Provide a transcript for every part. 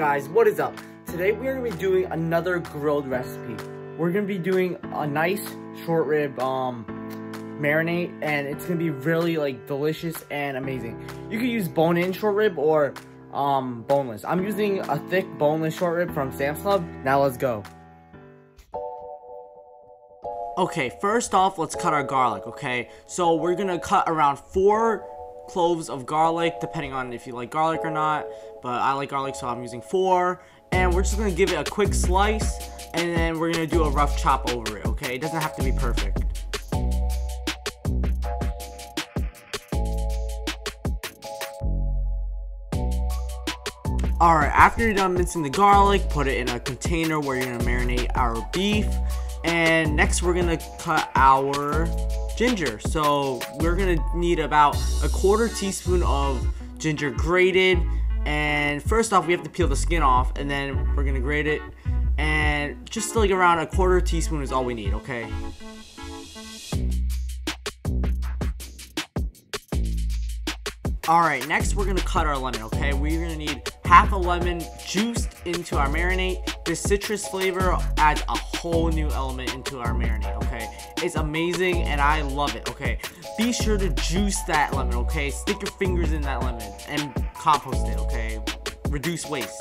Guys, what is up? Today we are going to be doing another grilled recipe. We're going to be doing a nice short rib marinate, and it's going to be really delicious and amazing. You could use bone-in short rib or boneless. I'm using a thick boneless short rib from Sam's Club. Now let's go. Okay, first off, let's cut our garlic, okay? So we're going to cut around 4 cloves of garlic, depending on if you like garlic or not, but I like garlic, so I'm using 4, and we're just gonna give it a quick slice, and then we're gonna do a rough chop over it, okay? It doesn't have to be perfect. Alright, after you're done mincing the garlic, put it in a container where you're gonna marinate our beef, and next we're gonna cut our ginger. So we're gonna need about a 1/4 teaspoon of ginger grated, and first off we have to peel the skin off, and then we're gonna grate it, and just around a 1/4 teaspoon is all we need, okay? Alright, next we're gonna cut our lemon, okay? We're gonna need half a lemon juiced into our marinade. This citrus flavor adds a whole new element into our marinade, okay? It's amazing and I love it, okay? Be sure to juice that lemon, okay? Stick your fingers in that lemon and compost it, okay? Reduce waste.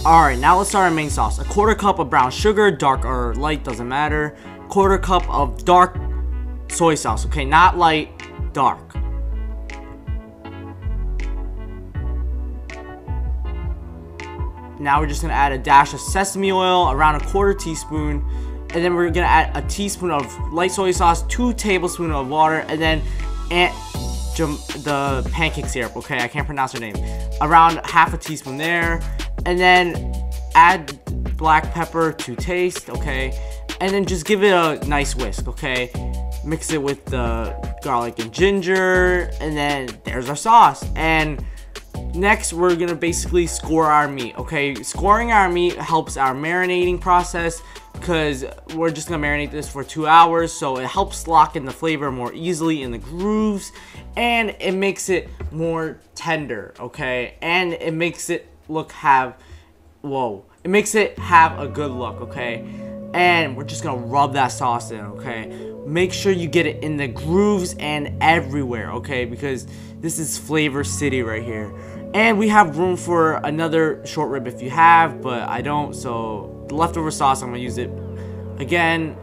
Alright, now let's start our main sauce. A 1/4 cup of brown sugar, dark or light, doesn't matter. 1/4 cup of dark soy sauce, okay? Not light, dark. Now we're just gonna add a dash of sesame oil, around a 1/4 teaspoon, and then we're gonna add a teaspoon of light soy sauce, 2 tablespoons of water, and then the pancake syrup, okay? I can't pronounce her name. Around half a teaspoon there, and then add black pepper to taste, okay? And then just give it a nice whisk, okay? Mix it with the garlic and ginger, and then there's our sauce. And next, we're gonna basically score our meat, okay? Scoring our meat helps our marinating process because we're just gonna marinate this for 2 hours, so it helps lock in the flavor more easily in the grooves, and it makes it more tender, okay? And it makes it have a good look, okay? And we're just gonna rub that sauce in, okay? Make sure you get it in the grooves and everywhere, okay? Because this is Flavor City right here. And we have room for another short rib if you have, but I don't, so the leftover sauce, I'm gonna use it again,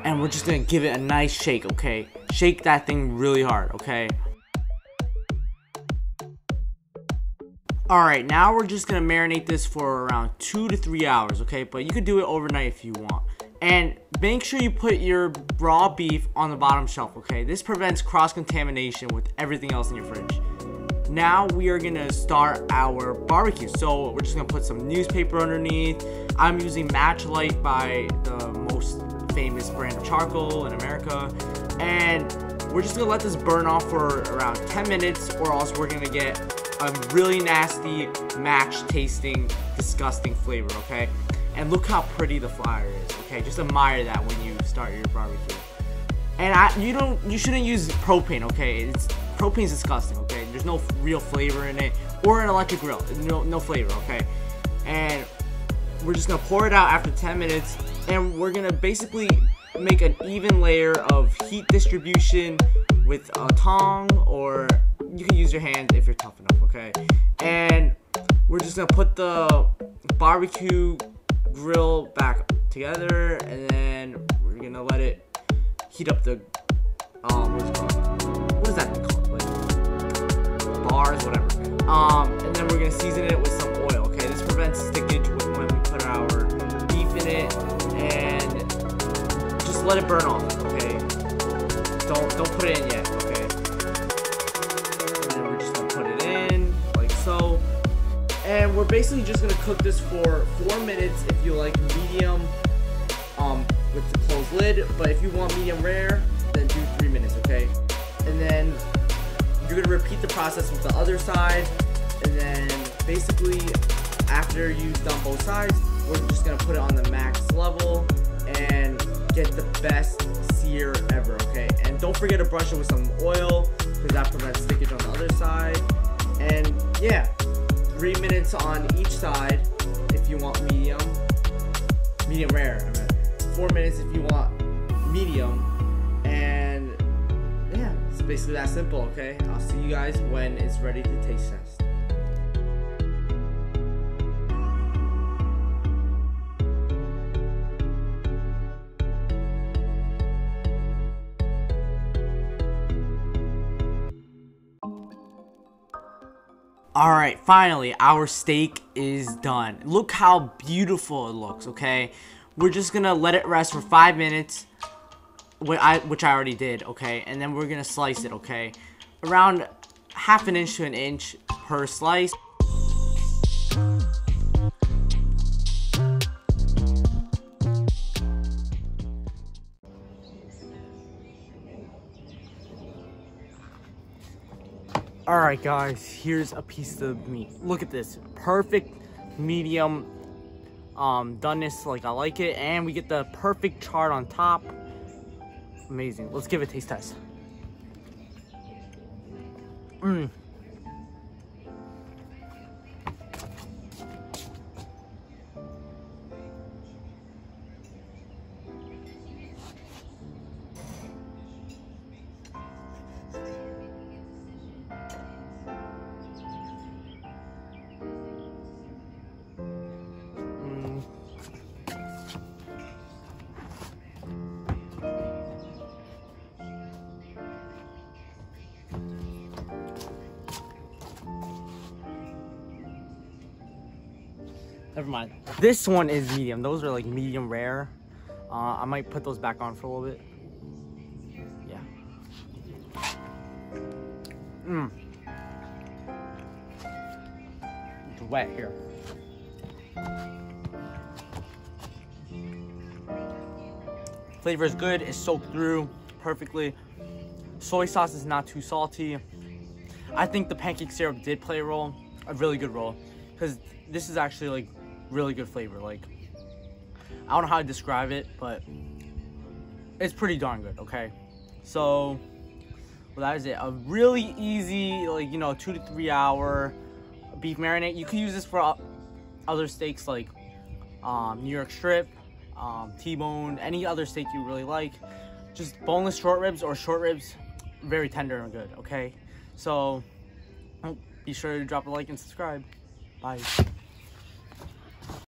and we're just gonna give it a nice shake, okay? Shake that thing really hard, okay? Alright, now we're just gonna marinate this for around 2 to 3 hours, okay? But you could do it overnight if you want. And make sure you put your raw beef on the bottom shelf, okay? This prevents cross-contamination with everything else in your fridge. Now we are gonna start our barbecue. So we're just gonna put some newspaper underneath. I'm using Match Light by the most famous brand of charcoal in America. And we're just gonna let this burn off for around 10 minutes, or else we're gonna get a really nasty, match tasting, disgusting flavor, okay? And look how pretty the fire is, okay? Just admire that when you start your barbecue. And you shouldn't use propane, okay? Propane's disgusting, okay? There's no real flavor in it, or an electric grill, no flavor, okay? And we're just gonna pour it out after 10 minutes, and we're gonna basically make an even layer of heat distribution with a tong, or you can use your hands if you're tough enough, okay? And we're just gonna put the barbecue grill back together, and then we're gonna let it heat up the what is that thing called? Bars, whatever. And then we're gonna season it with some oil, okay? This prevents stickage when we put our beef in it, and just let it burn off, okay? Don't put it in yet, okay? And then we're just gonna put it in like so, and we're basically just gonna cook this for 4 minutes if you like medium with the closed lid, but if you want medium rare, then do 3 minutes, okay? And then you're gonna repeat the process with the other side, and then basically after you've done both sides, we're just gonna put it on the max level and get the best sear ever, okay? And don't forget to brush it with some oil, because that prevents stickage on the other side. And yeah, 3 minutes on each side if you want medium rare. I mean, 4 minutes if you want medium, and yeah, it's basically that simple. Okay, I'll see you guys when it's ready to taste test. Alright, finally, our steak is done. Look how beautiful it looks, okay? We're just gonna let it rest for 5 minutes, which I already did, okay? And then we're gonna slice it, okay? Around ½ an inch to an inch per slice. Alright guys, here's a piece of meat. Look at this. Perfect medium doneness, like I like it. And we get the perfect char on top. Amazing. Let's give it a taste test. Never mind. This one is medium. Those are like medium rare. I might put those back on for a little bit. Yeah. It's wet here. Flavor is good. It's soaked through perfectly. Soy sauce is not too salty. I think the pancake syrup did play a role, a really good role, because this is actually like really good flavor. Like, I don't know how to describe it, but it's pretty darn good. Okay, so well, that is it. A really easy, like, you know, 2 to 3 hour beef marinade. You could use this for other steaks like New York strip, T-bone, any other steak you really like. Just boneless short ribs or short ribs, very tender and good. Okay, so be sure to drop a like and subscribe. Bye.